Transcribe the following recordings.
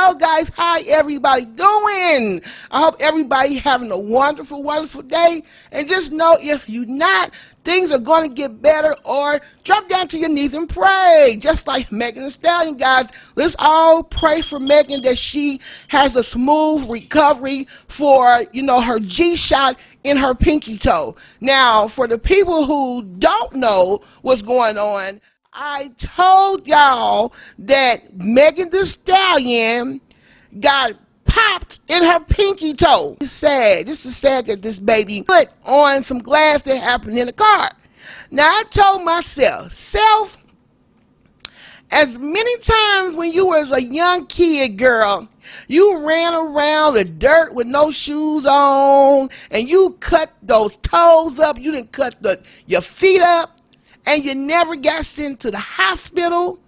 Hello guys, how everybody doing? I hope everybody having a wonderful, wonderful day. And just know if you're not, things are going to get better, or drop down to your knees and pray. Just like Megan Thee Stallion, guys. Let's all pray for Megan that she has a smooth recovery for, her G-shot in her pinky toe. Now, for the people who don't know what's going on, I told y'all that Megan Thee Stallion got popped in her pinky toe. It's sad. This is sad that this baby put on some glass that happened in the car. Now, I told myself, as many times when you was a young kid, girl, you ran around the dirt with no shoes on, and you cut those toes up, you didn't cut your feet up, and you never got sent to the hospital.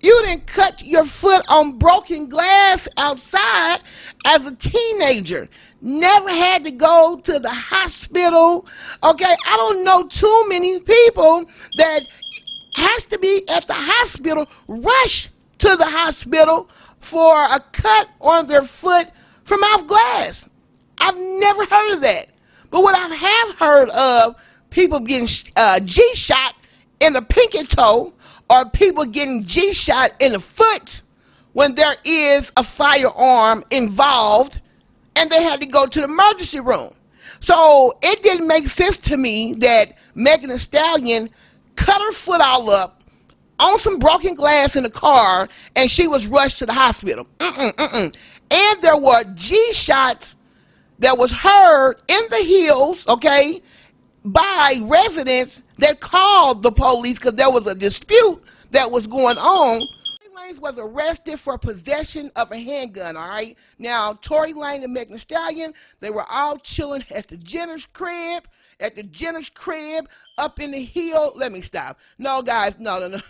You didn't cut your foot on broken glass outside as a teenager. Never had to go to the hospital. Okay, I don't know too many people that has to be at the hospital, rush to the hospital for a cut on their foot from off glass. I've never heard of that. But what I have heard of, people getting G-shot in the pinky toe, or people getting G-shot in the foot when there is a firearm involved and they had to go to the emergency room. So it didn't make sense to me that Megan Thee Stallion cut her foot all up on some broken glass in the car and she was rushed to the hospital. And there were G-shots that was heard in the hills, okay, by residents that called the police because there was a dispute that was going on. Tory Lanez was arrested for possession of a handgun, all right? Now, Tory Lanez and Megan Thee Stallion, they were all chilling at the Jenner's crib, up in the hill. Let me stop. No, guys, no.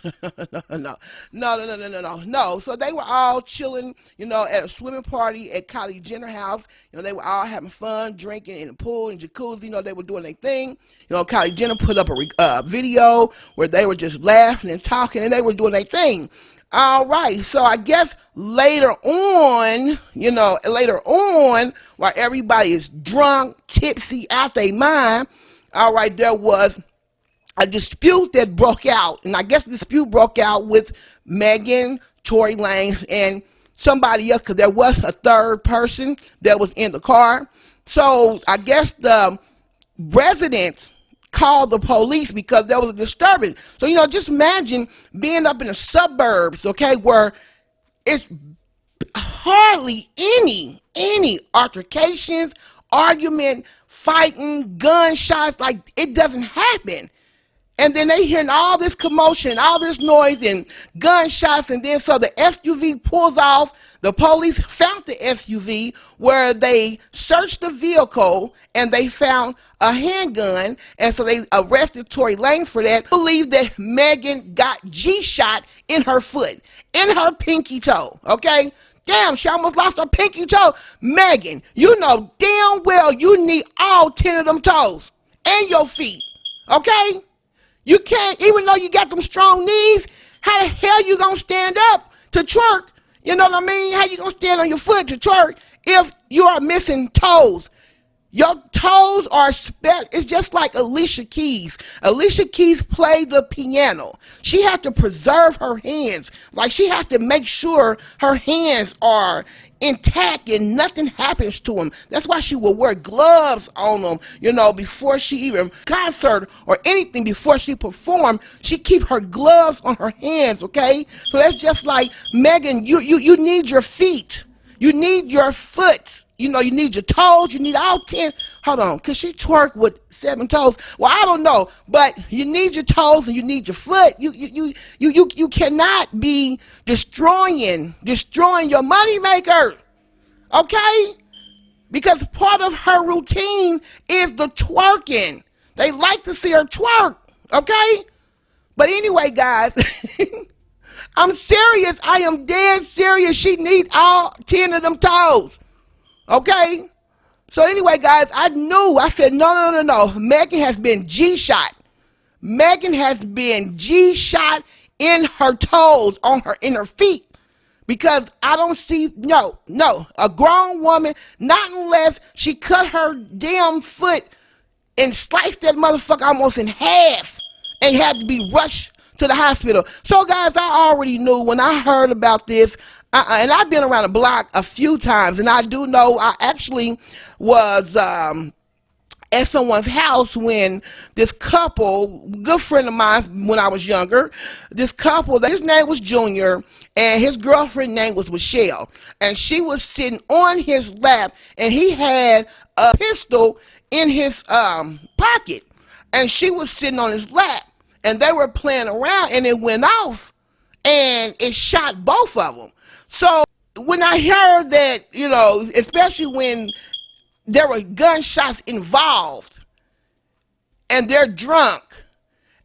So they were all chilling, at a swimming party at Kylie Jenner's house. They were all having fun, drinking in the pool and jacuzzi. They were doing their thing. Kylie Jenner put up a video where they were just laughing and talking, and they were doing their thing. All right, so I guess later on, while everybody is drunk, tipsy, out their mind, all right, there was a dispute that broke out. And I guess the dispute broke out with Megan, Tory Lanez, and somebody else, because there was a third person that was in the car. So I guess the residents called the police because there was a disturbance. So, just imagine being up in the suburbs, okay, where it's hardly any altercations, argument, fighting, gunshots, like it doesn't happen. And then they hearing all this commotion, all this noise and gunshots, and then so the SUV pulls off. The police found the SUV where they searched the vehicle and they found a handgun, and so they arrested Tory Lanez for that. I believe that Megan got G-shot in her foot, in her pinky toe, okay? Damn, she almost lost her pinky toe. Megan, you know damn well you need all 10 of them toes and your feet, okay? You can't, even though you got them strong knees, how the hell you gonna stand up to twerk? You know what I mean? How you gonna stand on your foot to twerk if you are missing toes? Your toes are it's just like Alicia Keys. Alicia Keys played the piano. She had to preserve her hands. Like, she had to make sure her hands are intact and nothing happens to them. That's why she would wear gloves on them, before she even concert or anything, before she performed. She keep her gloves on her hands, okay? So that's just like Megan, you need your feet. You need your foot. You need your toes. You need all 10. Hold on. Could she twerk with 7 toes? Well, I don't know. But you need your toes and you need your foot. You cannot be destroying your moneymaker. Okay? Because part of her routine is the twerking. They like to see her twerk. Okay? But anyway, guys, I'm serious. I am dead serious. She need all 10 of them toes. Okay? So anyway, guys, I said, no. Megan has been G-shot. Megan has been G-shot in her toes, in her feet. Because I don't see, no, a grown woman, not unless she cut her damn foot and sliced that motherfucker almost in half and had to be rushed to the hospital. So, guys, I already knew when I heard about this, and I've been around the block a few times, and I do know I actually was at someone's house when this couple, good friend of mine when I was younger, this couple, his name was Junior, and his girlfriend name was Michelle, and she was sitting on his lap, and he had a pistol in his pocket, and she was sitting on his lap, and they were playing around, and it went off, and it shot both of them. So when I heard that, especially when there were gunshots involved, and they're drunk,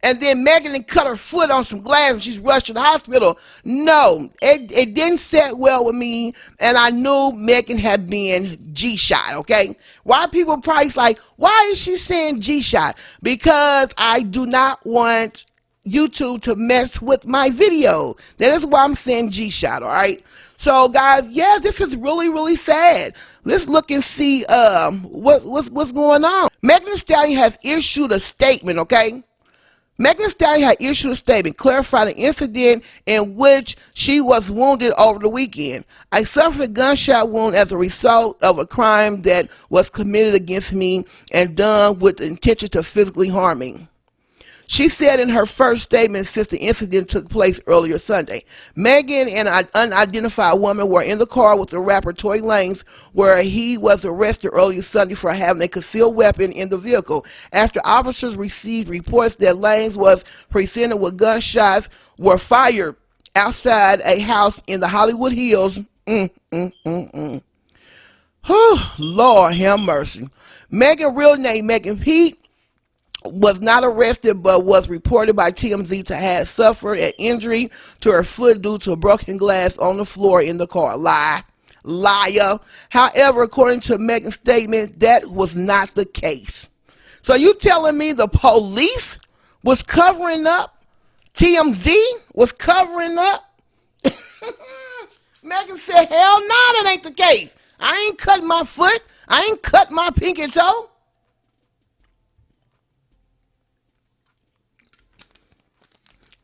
and then Megan cut her foot on some glass and she's rushed to the hospital. No, it didn't set well with me, and I knew Megan had been G-shot, okay? Why people probably like, why is she saying G-shot? Because I do not want YouTube to mess with my video. That is why I'm saying G-shot, all right? So, guys, yeah, this is really, really sad. Let's look and see what's going on. Megan Thee Stallion has issued a statement, okay? Megan Thee Stallion had issued a statement clarifying the incident in which she was wounded over the weekend. I suffered a gunshot wound as a result of a crime that was committed against me and done with the intention to physically harm me. She said in her first statement since the incident took place earlier Sunday. Megan and an unidentified woman were in the car with the rapper Tory Lanez, where he was arrested earlier Sunday for having a concealed weapon in the vehicle. After officers received reports that Lanez was presented with gunshots were fired outside a house in the Hollywood Hills. Lord have mercy. Megan, real name Megan Pete, was not arrested but was reported by TMZ to have suffered an injury to her foot due to broken glass on the floor in the car. Liar. However, according to Megan's statement, that was not the case. So you telling me the police was covering up? TMZ was covering up? Megan said, hell no, that ain't the case. I ain't cut my foot. I ain't cut my pinky toe.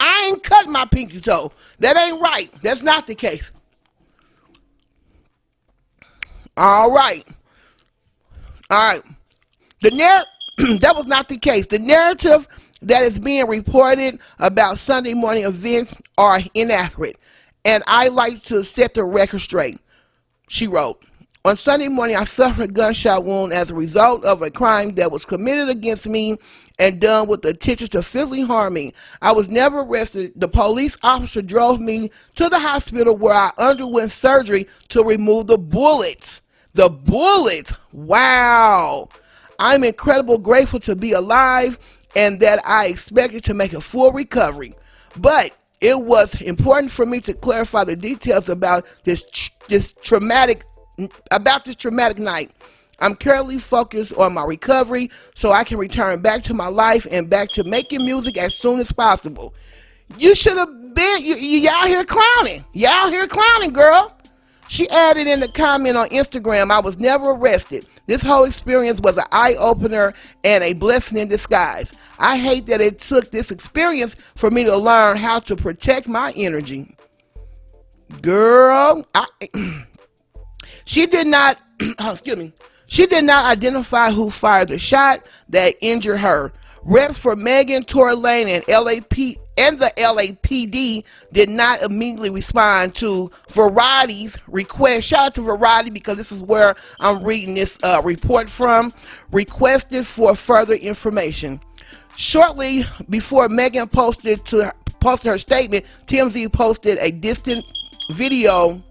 I ain't cut my pinky toe. That ain't right. That's not the case. All right. That was not the case. The narrative that is being reported about Sunday morning events are inaccurate, and I like to set the record straight. She wrote, on Sunday morning, I suffered a gunshot wound as a result of a crime that was committed against me and done with the intention to physically harm me. I was never arrested. The police officer drove me to the hospital where I underwent surgery to remove the bullets. The bullets! Wow! I'm incredibly grateful to be alive and that I expected to make a full recovery. But it was important for me to clarify the details about this traumatic night. I'm currently focused on my recovery so I can return back to my life and back to making music as soon as possible. You should have been, you out here clowning. You out here clowning, girl. She added in the comment on Instagram, I was never arrested. This whole experience was an eye-opener and a blessing in disguise. I hate that it took this experience for me to learn how to protect my energy. Girl, she did not, she did not identify who fired the shot that injured her. Reps for Megan, Tory Lanez, and the LAPD did not immediately respond to Variety's request. Shout out to Variety because this is where I'm reading this report from. Requested for further information. Shortly before Megan posted her statement, TMZ posted a distant video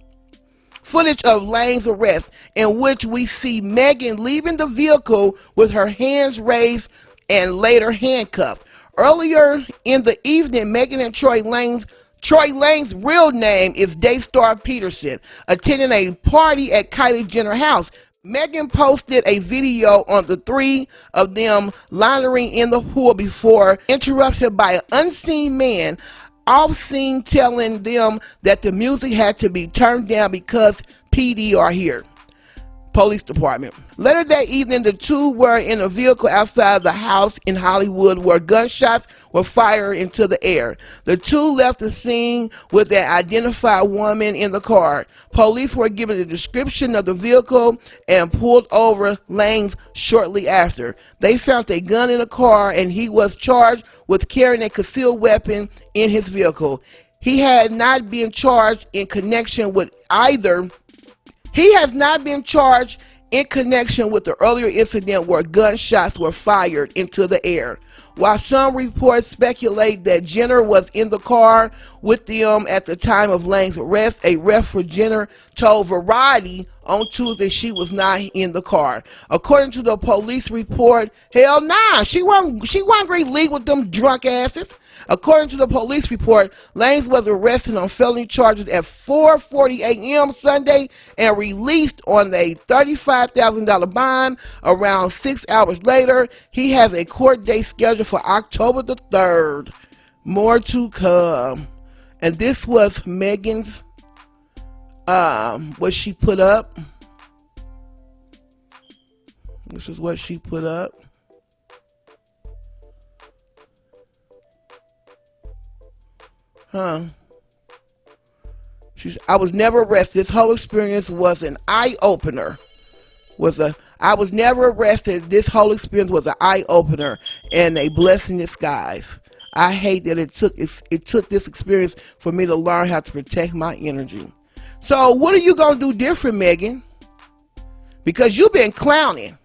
footage of Lanez's arrest, in which we see Megan leaving the vehicle with her hands raised and later handcuffed. Earlier in the evening, Megan and Tory Lanez's real name is Daystar Peterson, attending a party at Kylie Jenner's house. Megan posted a video on the three of them laundering in the pool before interrupted by an unseen man. off scene telling them that the music had to be turned down because PD are here. Police department. Later that evening, the two were in a vehicle outside the house in Hollywood where gunshots were fired into the air. The two left the scene with an identified woman in the car. Police were given a description of the vehicle and pulled over Lanez shortly after. They found a gun in the car and he was charged with carrying a concealed weapon in his vehicle. He had not been charged in connection with either. He has not been charged in connection with the earlier incident where gunshots were fired into the air. While some reports speculate that Jenner was in the car with them at the time of Lanez's arrest, a rep for Jenner told Variety on Tuesday she was not in the car. According to the police report, hell nah, she wasn't going to leave with them drunk asses. According to the police report, Lanez was arrested on felony charges at 4:40 a.m. Sunday and released on a $35,000 bond. Around 6 hours later, he has a court date scheduled for October the 3rd. More to come. And this was Megan's, what she put up. This is what she put up. I was never arrested. This whole experience was an eye-opener. I was never arrested. This whole experience was an eye-opener and a blessing in disguise. I hate that it took this experience for me to learn how to protect my energy. So what are you going to do different, Megan? Because you've been clowning.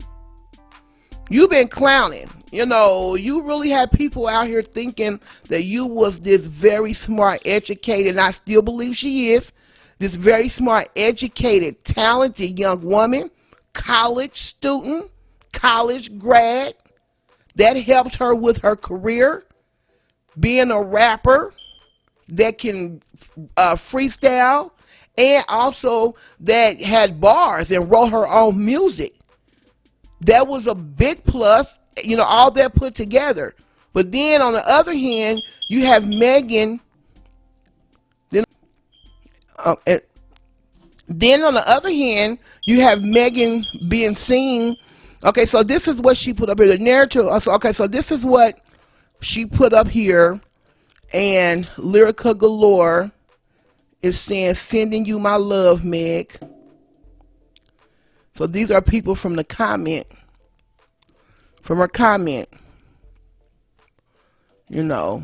You've been clowning. You know, you really had people out here thinking that you was this very smart, educated, and I still believe she is, this very smart, educated, talented young woman, college student, college grad, that helped her with her career, being a rapper that can freestyle, and also that had bars and wrote her own music. That was a big plus, you know, all that put together. But then on the other hand, you have Megan. Then on the other hand, you have Megan being seen. Okay, so this is what she put up here. The narrative. Okay, so this is what she put up here. And Lyrica Galore is saying, sending you my love, Meg. So these are people from the comment. From her comment. You know,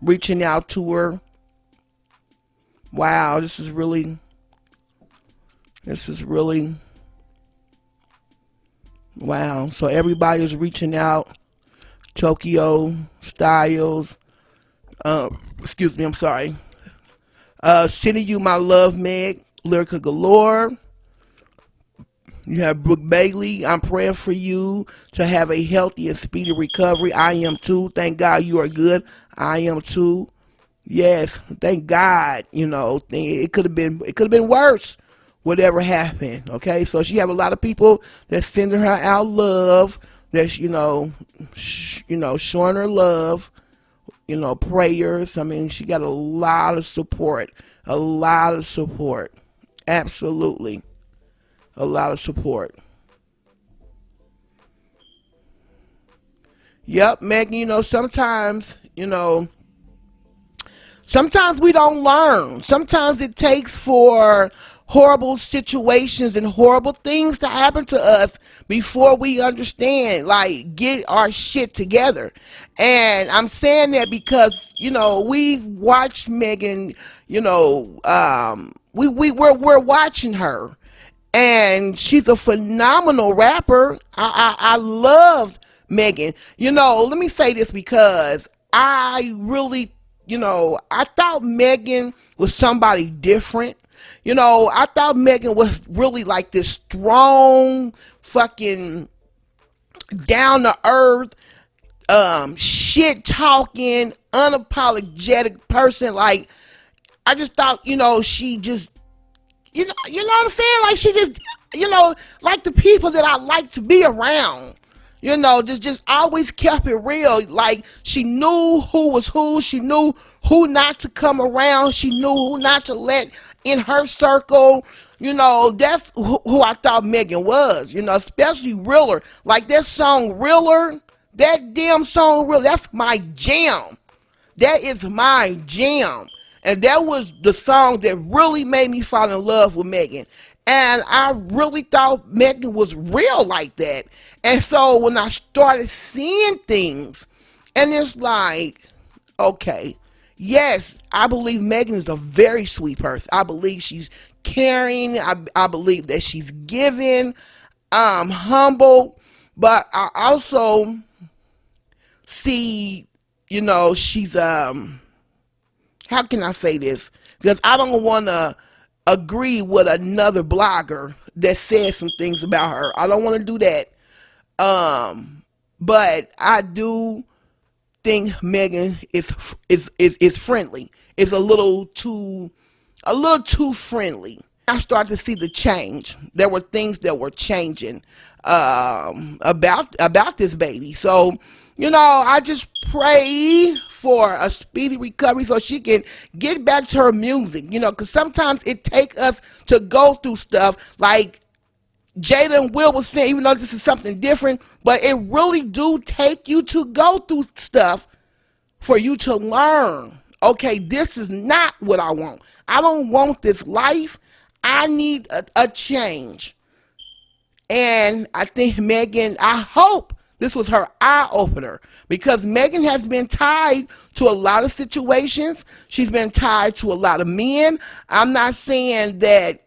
reaching out to her. Wow, this is really, wow. So everybody's reaching out. Tokyo, Styles, excuse me, I'm sorry. Sending you my love, Meg. Lyrica Galore. You have Brooke Bailey. I'm praying for you to have a healthy and speedy recovery. I am too. Thank God you are good. I am too. Yes, thank God. You know, it could have been worse. Whatever happened. Okay, so she have a lot of people that sending her out love. That's showing her love. You know, prayers. I mean, she got a lot of support. A lot of support. Absolutely. A lot of support. Yep, Megan, you know, sometimes we don't learn. Sometimes it takes for horrible situations and horrible things to happen to us before we understand, like, get our shit together. And I'm saying that because, you know, we've watched Megan, you know, we're watching her. And she's a phenomenal rapper. I loved Megan. You know, let me say this because I really, you know, I thought Megan was somebody different. You know, I thought Megan was really like this strong, fucking down to earth, shit talking, unapologetic person. Like, I just thought, you know, she just, you know what I'm saying? Like, she just, you know, like the people that I like to be around. just always kept it real. Like, she knew who was who. She knew who not to come around. She knew who not to let in her circle. That's who I thought Megan was. Especially Realer. Like that song Realer, that damn song Realer. That's my jam. That is my jam. And that was the song that really made me fall in love with Megan. And I really thought Megan was real like that. And so when I started seeing things, and it's like, okay, yes, I believe Megan is a very sweet person. I believe she's caring. I believe that she's giving, humble. But I also see, she's how can I say this? Because I don't want to agree with another blogger that says some things about her. I don't want to do that. But I do think Megan is friendly. It's a little too friendly. I started to see the change. There were things that were changing about this baby. So, I just pray for a speedy recovery so she can get back to her music. Because sometimes it takes us to go through stuff like Jada and Will was saying, even though this is something different, but it really do take you to go through stuff for you to learn. Okay, this is not what I want. I don't want this life. I need a change. And I think Megan, I hope this was her eye opener, because Megan has been tied to a lot of situations. She's been tied to a lot of men. I'm not saying that,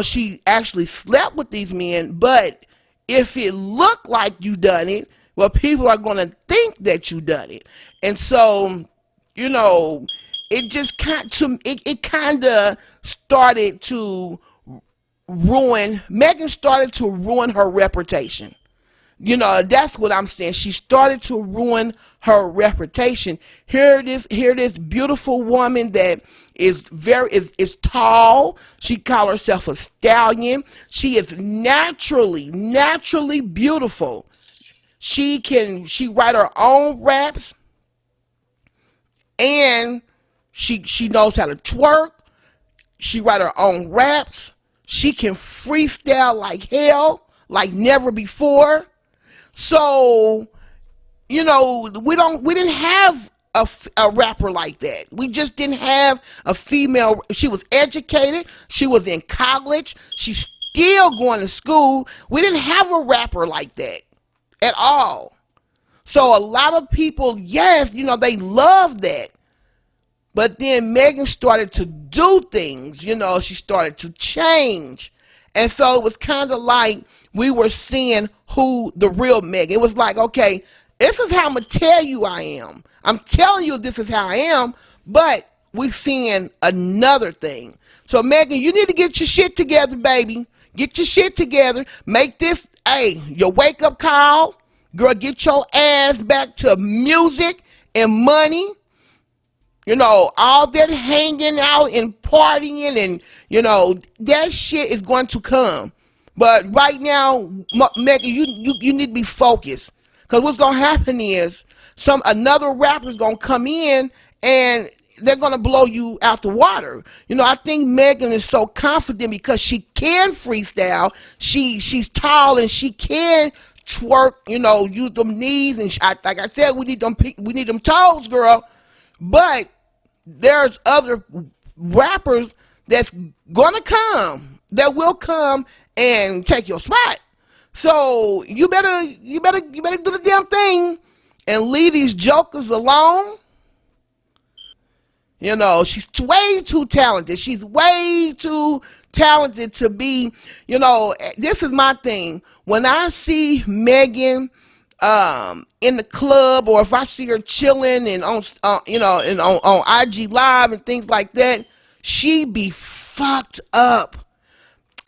she actually slept with these men, but if it looked like you done it, well, people are going to think that you done it. And so, it just it kind of started to Megan started to ruin her reputation. That's what I'm saying. She started to ruin her reputation. Here this beautiful woman that is is tall. She calls herself a stallion. She is naturally beautiful. She write her own raps, and she knows how to twerk. She write her own raps. She can freestyle like hell, like never before. So, we didn't have a rapper like that. We just didn't have a female. She was educated. She was in college. She's still going to school. We didn't have a rapper like that at all. So a lot of people, yes, they love that. But then Megan started to do things, she started to change. And so it was kind of like we were seeing who the real Megan. It was like, okay, this is how I'm going to tell you I am. I'm telling you this is how I am, but we're seeing another thing. So Megan, you need to get your shit together, baby. Get your shit together. Make this, your wake up call. Girl, get your ass back to music and money. All that hanging out and partying and, that shit is going to come. But right now, Megan, you need to be focused. Because what's going to happen is another rapper is going to come in and they're going to blow you out the water. I think Megan is so confident because she can freestyle. She's tall and she can twerk, use them knees. And like I said, we need them toes, girl. But there's other rappers that's gonna come, that will come and take your spot. So you better do the damn thing and leave these jokers alone. She's way too talented. She's way too talented to be, this is my thing. When I see Megan in the club, or if I see her chilling and on IG Live and things like that, she be fucked up.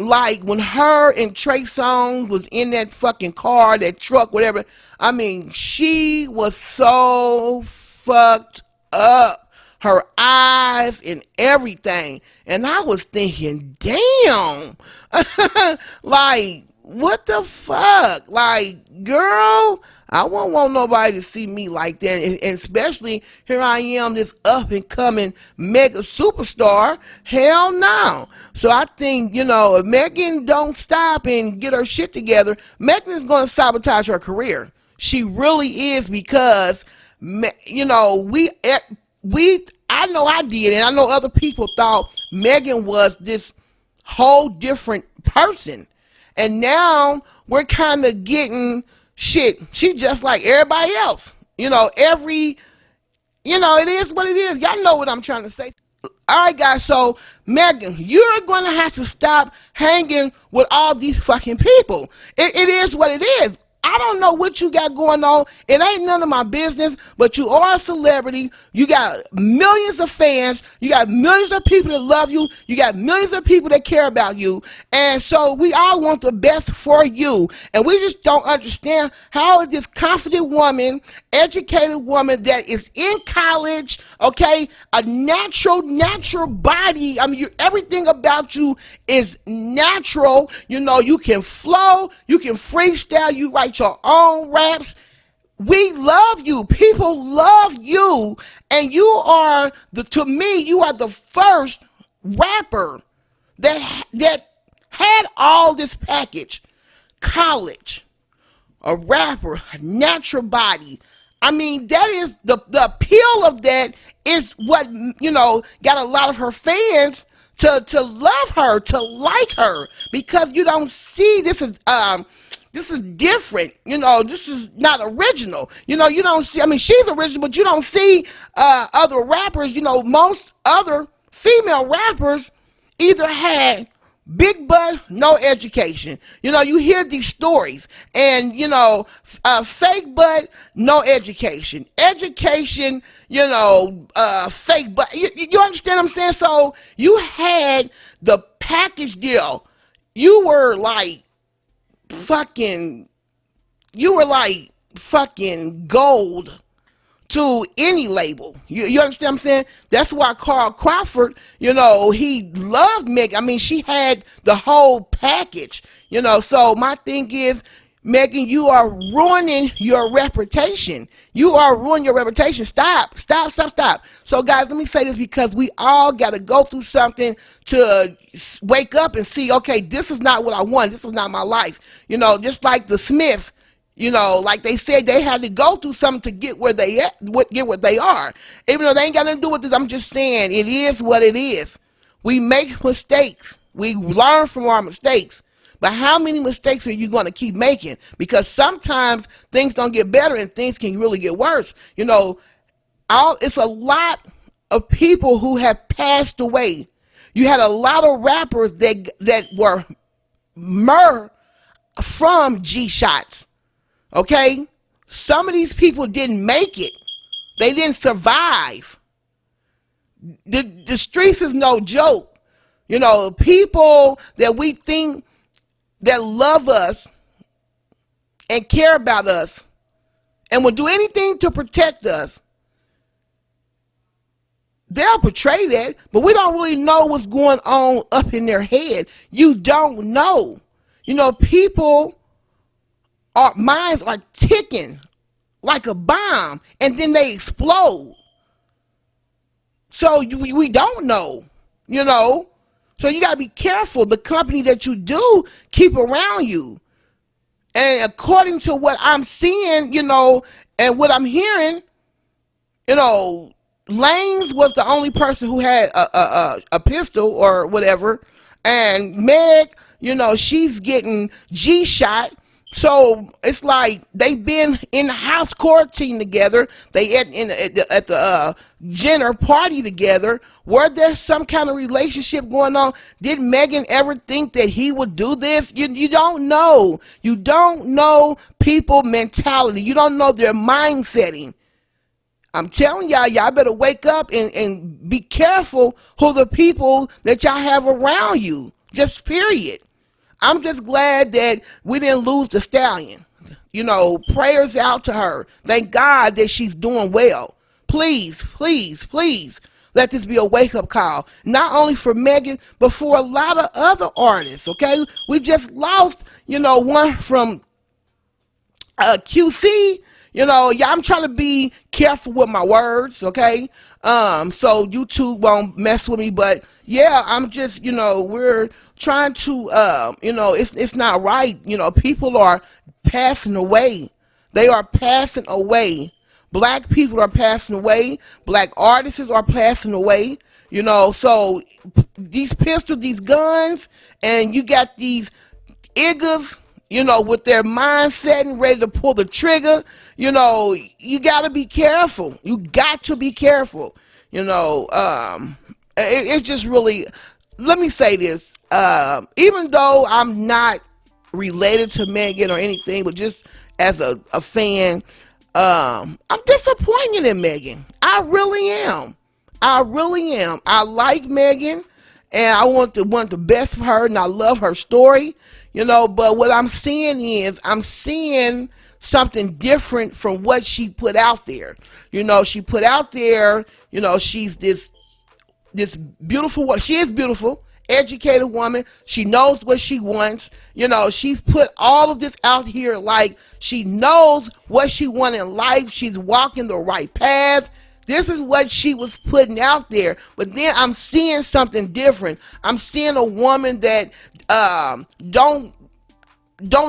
Like when her and Trey Songz was in that fucking car, that truck, whatever. I mean, she was so fucked up. Her eyes and everything. And I was thinking, damn. Like, what the fuck? Like, girl, I won't want nobody to see me like that. And especially here I am, this up and coming mega superstar. Hell no. So I think, if Megan don't stop and get her shit together, Megan is going to sabotage her career. She really is, because, I know I did, and I know other people thought Megan was this whole different person. And now we're kind of getting shit. She's just like everybody else. It is what it is. Y'all know what I'm trying to say. All right, guys. So, Megan, you're going to have to stop hanging with all these fucking people. It is what it is. I don't know what you got going on. It ain't none of my business, but you are a celebrity. You got millions of fans. You got millions of people that love you. You got millions of people that care about you. And so we all want the best for you. And we just don't understand how is this confident woman, educated woman that is in college, okay, a natural body. I mean, everything about you is natural. You can flow. You can freestyle. You write your own raps. We love you. People love you. And to me, you are the first rapper that had all this package. College, a rapper, a natural body. I mean, that is the appeal of that is what, got a lot of her fans to love her, to like her, because you don't see this is different. This is not original. You don't see, I mean, she's original, but you don't see other rappers. Most other female rappers either had big butt, no education. You hear these stories, and fake butt, no education. Education, fake butt. You understand what I'm saying? So you had the package deal. You were like fucking gold to any label. You understand what I'm saying? That's why Carl Crawford, he loved Megan. I mean, she had the whole package, So my thing is, Megan, you are ruining your reputation. You are ruining your reputation. Stop. So, guys, let me say this, because we all got to go through something to wake up and see, okay, this is not what I want. This is not my life. Just like the Smiths, like they said, they had to go through something to get where they are. Even though they ain't got nothing to do with this, I'm just saying, it is what it is. We make mistakes. We learn from our mistakes. But how many mistakes are you going to keep making? Because sometimes things don't get better and things can really get worse. It's a lot of people who have passed away. You had a lot of rappers that were from G-Shots. Okay? Some of these people didn't make it. They didn't survive. The streets is no joke. People that we think that love us and care about us and will do anything to protect us, they'll portray that, but we don't really know what's going on up in their head. You don't know. People, our minds are ticking like a bomb, and then they explode. So we don't know, So you got to be careful the company that you do keep around you. And according to what I'm seeing, and what I'm hearing, Lanez was the only person who had a pistol or whatever. And Meg, she's getting G-shot. So it's like they've been in the house quarantine together. They at the Jenner party together. Were there some kind of relationship going on? Did Megan ever think that he would do this? You don't know. You don't know people mentality. You don't know their mind setting. I'm telling y'all better wake up and be careful who the people that y'all have around you. Just period. I'm just glad that we didn't lose the stallion. Prayers out to her. Thank God that she's doing well. Please, let this be a wake-up call, not only for Megan, but for a lot of other artists, okay? We just lost, one from QC. Yeah, I'm trying to be careful with my words, okay? So YouTube won't mess with me, but yeah, I'm just, we're trying to, it's not right. People are passing away. They are passing away. Black people are passing away. Black artists are passing away. So these pistols, these guns, and you got these niggas, with their mindset and ready to pull the trigger, you got to be careful. You got to be careful. It's just really, let me say this, even though I'm not related to Megan or anything, but just as a fan, I'm disappointed in Megan. I really am. I really am. I like Megan, and I want the best for her, and I love her story, but what I'm seeing is I'm seeing something different from what she put out there. She put out there, she's this beautiful, she is beautiful, educated woman. She knows what she wants. She's put all of this out here like she knows what she wants in life. She's walking the right path. This is what she was putting out there. But then I'm seeing something different. I'm seeing a woman that don't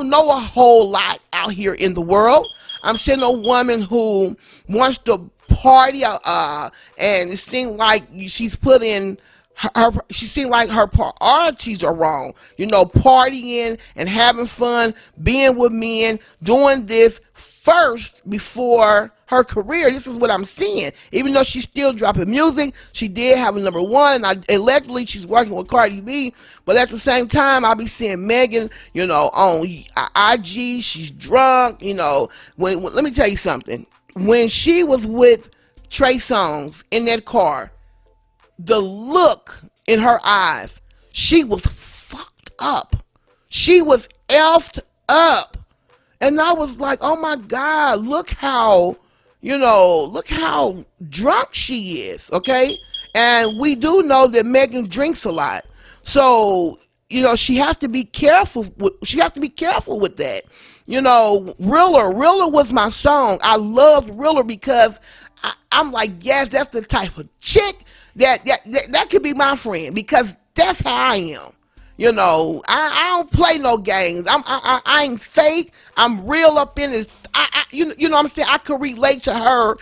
know a whole lot out here in the world. I'm seeing a woman who wants to party, and it seems like she's put in she seems like her priorities are wrong. Partying and having fun, being with men, doing this first before her career. This is what I'm seeing. Even though she's still dropping music, she did have a #1, and allegedly she's working with Cardi B. But at the same time, I'll be seeing Megan, on IG. She's drunk. Let me tell you something. When she was with Trey Songz in that car, the look in her eyes, she was fucked up. She was effed up. And I was like, oh my God, look how drunk she is, okay? And we do know that Megan drinks a lot. So, she has to be careful. She has to be careful with that. Realer was my song. I loved Realer because I'm like, yes, that's the type of chick that could be my friend, because that's how I am. I don't play no games. I ain't fake. I'm real up in this. What I'm saying? I could relate to her,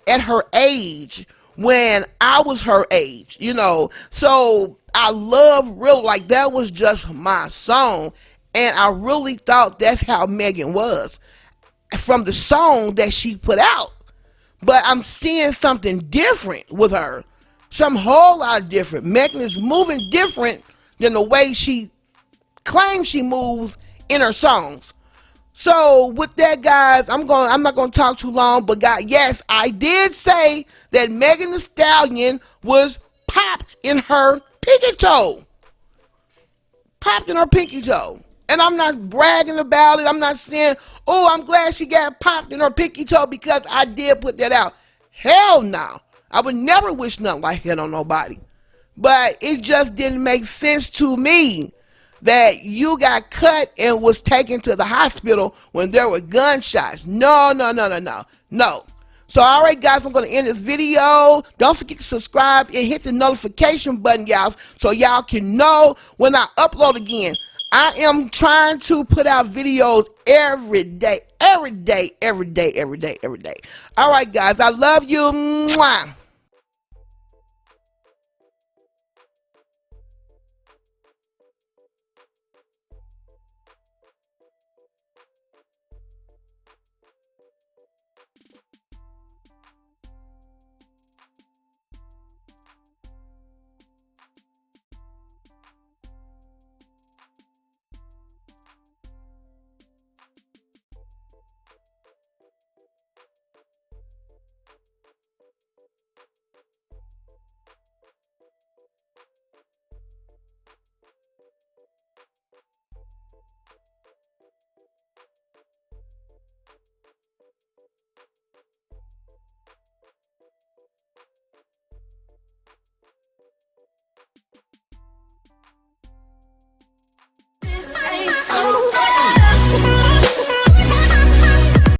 at her age, when I was her age, So I love Real. Like, that was just my song. And I really thought that's how Megan was from the song that she put out. But I'm seeing something different with her. Some whole lot different. Megan is moving different than the way she claims she moves in her songs. So with that, guys, I'm not gonna talk too long, but guys, yes, I did say that Megan Thee Stallion was popped in her pinky toe. Popped in her pinky toe. And I'm not bragging about it. I'm not saying, oh, I'm glad she got popped in her pinky toe because I did put that out. Hell no. I would never wish nothing like that on nobody. But it just didn't make sense to me that you got cut and was taken to the hospital when there were gunshots. No. So, all right, guys, I'm going to end this video. Don't forget to subscribe and hit the notification button, y'all, so y'all can know when I upload again. I am trying to put out videos every day. All right, guys, I love you. Mwah.